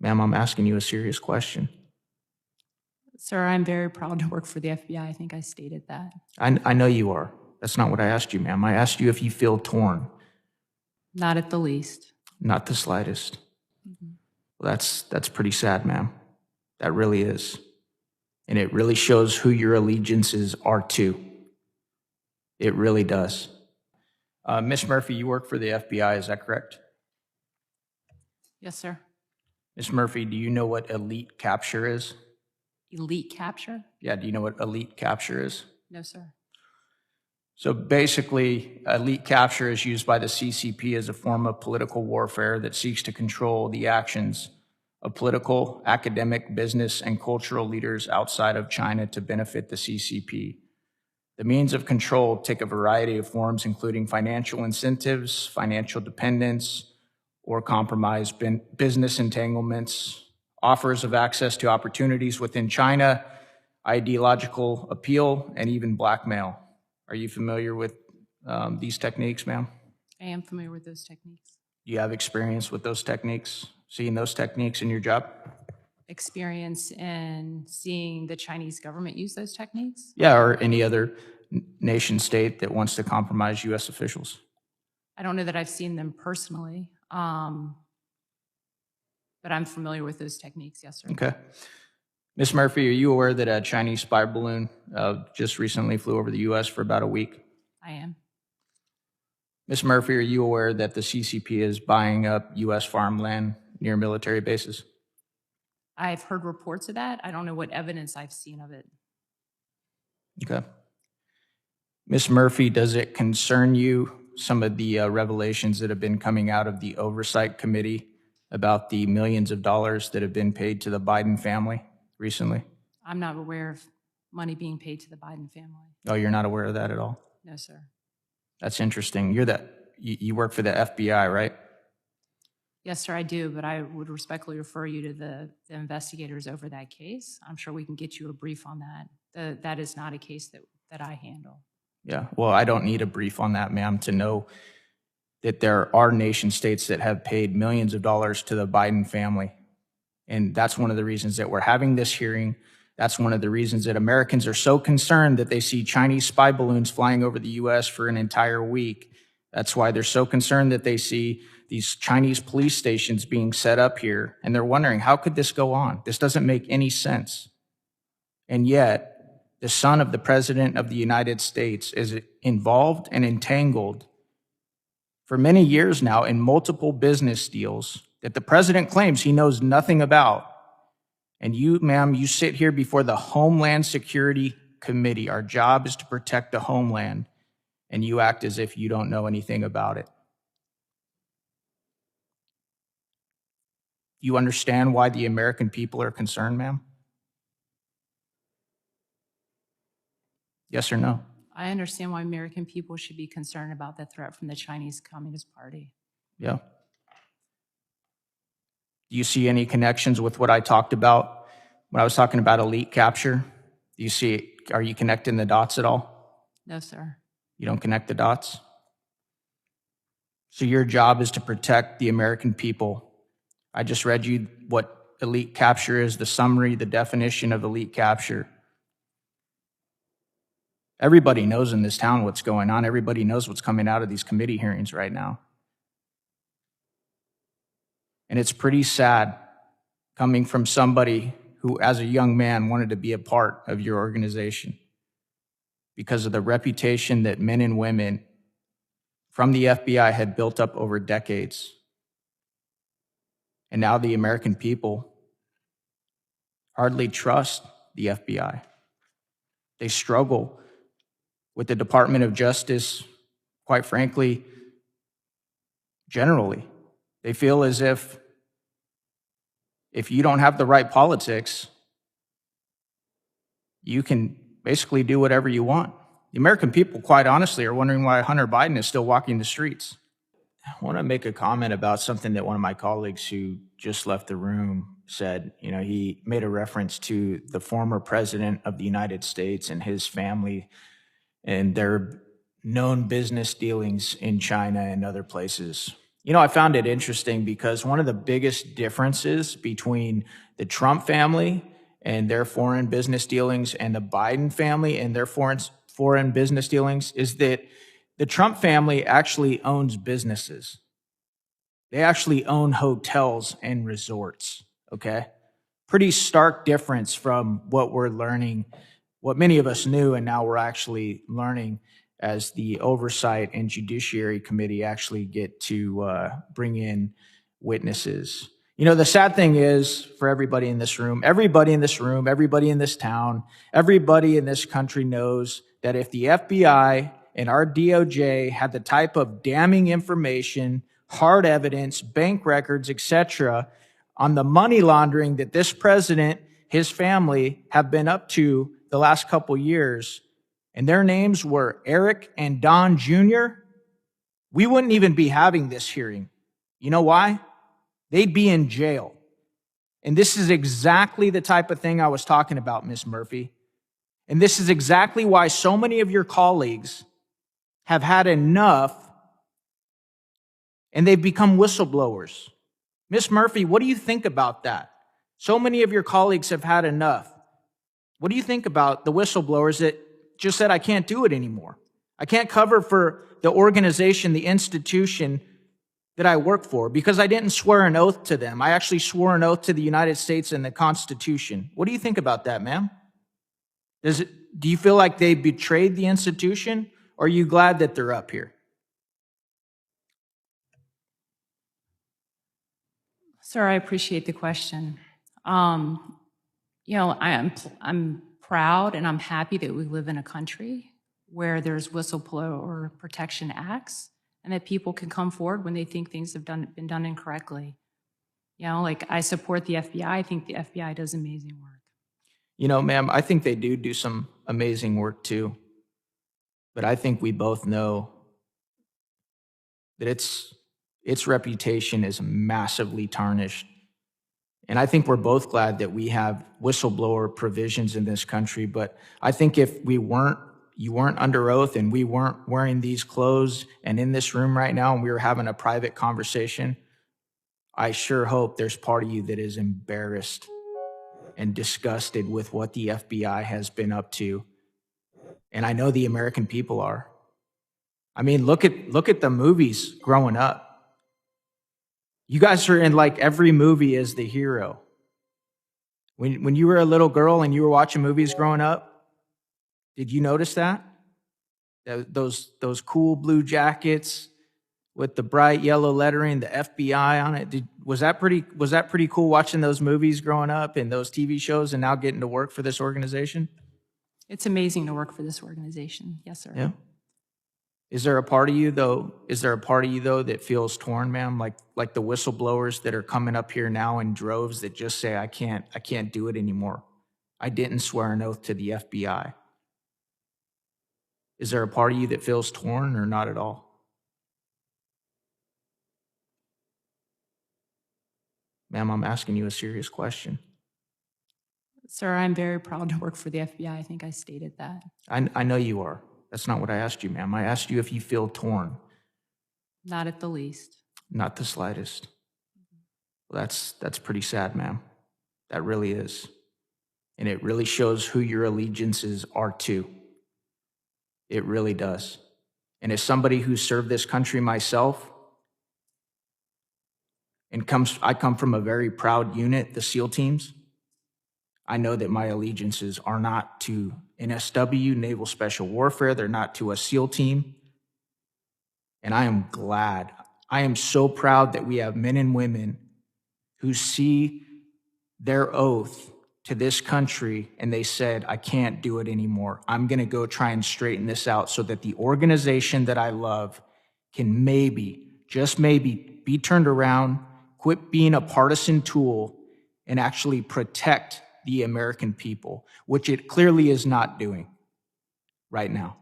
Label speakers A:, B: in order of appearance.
A: Ma'am, I'm asking you a serious question.
B: Sir, I'm very proud to work for the FBI. I think I stated that.
A: I know you are. That's not what I asked you, ma'am. I asked you if you feel torn.
B: Not at the least.
A: Not the slightest. Well, that's pretty sad, ma'am. That really is. And it really shows who your allegiances are to. It really does. Miss Murphy, you work for the FBI, is that correct?
B: Yes, sir.
A: Miss Murphy, do you know what elite capture is?
B: Elite capture?
A: Yeah, do you know what elite capture is?
B: No, sir.
A: So basically, elite capture is used by the CCP as a form of political warfare that seeks to control the actions of political, academic, business, and cultural leaders outside of China to benefit the CCP. The means of control take a variety of forms, including financial incentives, financial dependence, or compromise, business entanglements, offers of access to opportunities within China, ideological appeal, and even blackmail. Are you familiar with these techniques, ma'am?
B: I am familiar with those techniques.
A: Do you have experience with those techniques, seeing those techniques in your job?
B: Experience in seeing the Chinese government use those techniques?
A: Yeah, or any other nation state that wants to compromise U.S. officials?
B: I don't know that I've seen them personally, but I'm familiar with those techniques, yes, sir.
A: Okay. Ms. Murphy, are you aware that a Chinese spy balloon just recently flew over the U.S. for about a week?
B: I am.
A: Ms. Murphy, are you aware that the CCP is buying up U.S. farmland near military bases?
B: I've heard reports of that. I don't know what evidence I've seen of it.
A: Okay. Ms. Murphy, does it concern you some of the revelations that have been coming out of the Oversight Committee about the millions of dollars that have been paid to the Biden family recently?
B: I'm not aware of money being paid to the Biden family.
A: Oh, you're not aware of that at all?
B: No, sir.
A: That's interesting. You work for the FBI, right?
B: Yes, sir, I do, but I would respectfully refer you to the investigators over that case. I'm sure we can get you a brief on that. That is not a case that I handle.
A: Yeah, well, I don't need a brief on that, ma'am, to know that there are nation states that have paid millions of dollars to the Biden family. And that's one of the reasons that we're having this hearing. That's one of the reasons that Americans are so concerned that they see Chinese spy balloons flying over the U.S. for an entire week. That's why they're so concerned that they see these Chinese police stations being set up here. And they're wondering, how could this go on? This doesn't make any sense. And yet, the son of the President of the United States is involved and entangled for many years now in multiple business deals that the president claims he knows nothing about. And you, ma'am, you sit here before the Homeland Security Committee. Our job is to protect the homeland, and you act as if you don't know anything about it. Do you understand why the American people are concerned, ma'am? Yes or no?
B: I understand why American people should be concerned about the threat from the Chinese Communist Party.
A: Yeah. Do you see any connections with what I talked about when I was talking about elite capture? Do you see, are you connecting the dots at all?
B: No, sir.
A: You don't connect the dots? So your job is to protect the American people. I just read you what elite capture is, the summary, the definition of elite capture. Everybody knows in this town what's going on. Everybody knows what's coming out of these committee hearings right now. And it's pretty sad coming from somebody who, as a young man, wanted to be a part of your organization because of the reputation that men and women from the FBI had built up over decades. And now the American people hardly trust the FBI. They struggle with the Department of Justice, quite frankly, generally. They feel as if you don't have the right politics, you can basically do whatever you want. The American people, quite honestly, are wondering why Hunter Biden is still walking the streets. I want to make a comment about something that one of my colleagues who just left the room said. You know, he made a reference to the former president of the United States and his family and their known business dealings in China and other places. You know, I found it interesting because one of the biggest differences between the Trump family and their foreign business dealings and the Biden family and their foreign business dealings is that the Trump family actually owns businesses. They actually own hotels and resorts, okay? Pretty stark difference from what we're learning, what many of us knew, and now we're actually learning as the Oversight and Judiciary Committee actually get to bring in witnesses. You know, the sad thing is for everybody in this room, everybody in this town, everybody in this country knows that if the FBI and our DOJ had the type of damning information, hard evidence, bank records, etc., on the money laundering that this president, his family have been up to the last couple years, and their names were Eric and Don Jr., we wouldn't even be having this hearing. You know why? They'd be in jail. And this is exactly the type of thing I was talking about, Miss Murphy. And this is exactly why so many of your colleagues have had enough and they've become whistleblowers. Miss Murphy, what do you think about that? So many of your colleagues have had enough. What do you think about the whistleblowers that just said, I can't do it anymore? I can't cover for the organization, the institution that I work for because I didn't swear an oath to them. I actually swore an oath to the United States and the Constitution. What do you think about that, ma'am? Do you feel like they betrayed the institution, or are you glad that they're up here?
B: Sir, I appreciate the question. You know, I'm proud and I'm happy that we live in a country where there's whistleblower protection acts and that people can come forward when they think things have been done incorrectly. You know, like I support the FBI. I think the FBI does amazing work.
A: You know, ma'am, I think they do some amazing work too. But I think we both know that its reputation is massively tarnished. And I think we're both glad that we have whistleblower provisions in this country. But I think if you weren't under oath and we weren't wearing these clothes and in this room right now and we were having a private conversation, I sure hope there's part of you that is embarrassed and disgusted with what the FBI has been up to. And I know the American people are. I mean, look at the movies growing up. You guys are in like every movie as the hero. When you were a little girl and you were watching movies growing up, did you notice that? Those cool blue jackets with the bright yellow lettering, the FBI on it. Was that pretty cool watching those movies growing up and those TV shows and now getting to work for this organization?
B: It's amazing to work for this organization. Yes, sir.
A: Yeah. Is there a part of you though that feels torn, ma'am? Like the whistleblowers that are coming up here now in droves that just say, I can't do it anymore. I didn't swear an oath to the FBI. Is there a part of you that feels torn or not at all? Ma'am, I'm asking you a serious question.
B: Sir, I'm very proud to work for the FBI. I think I stated that.
A: I know you are. That's not what I asked you, ma'am. I asked you if you feel torn.
B: Not at the least.
A: Not the slightest. Well, that's pretty sad, ma'am. That really is. And it really shows who your allegiances are to. It really does. And as somebody who served this country myself, and I come from a very proud unit, the SEAL teams, I know that my allegiances are not to NSW, Naval Special Warfare. They're not to a SEAL team. And I am glad. I am so proud that we have men and women who see their oath to this country and they said, I can't do it anymore. I'm going to go try and straighten this out so that the organization that I love can maybe, just maybe, be turned around, quit being a partisan tool, and actually protect the American people, which it clearly is not doing right now.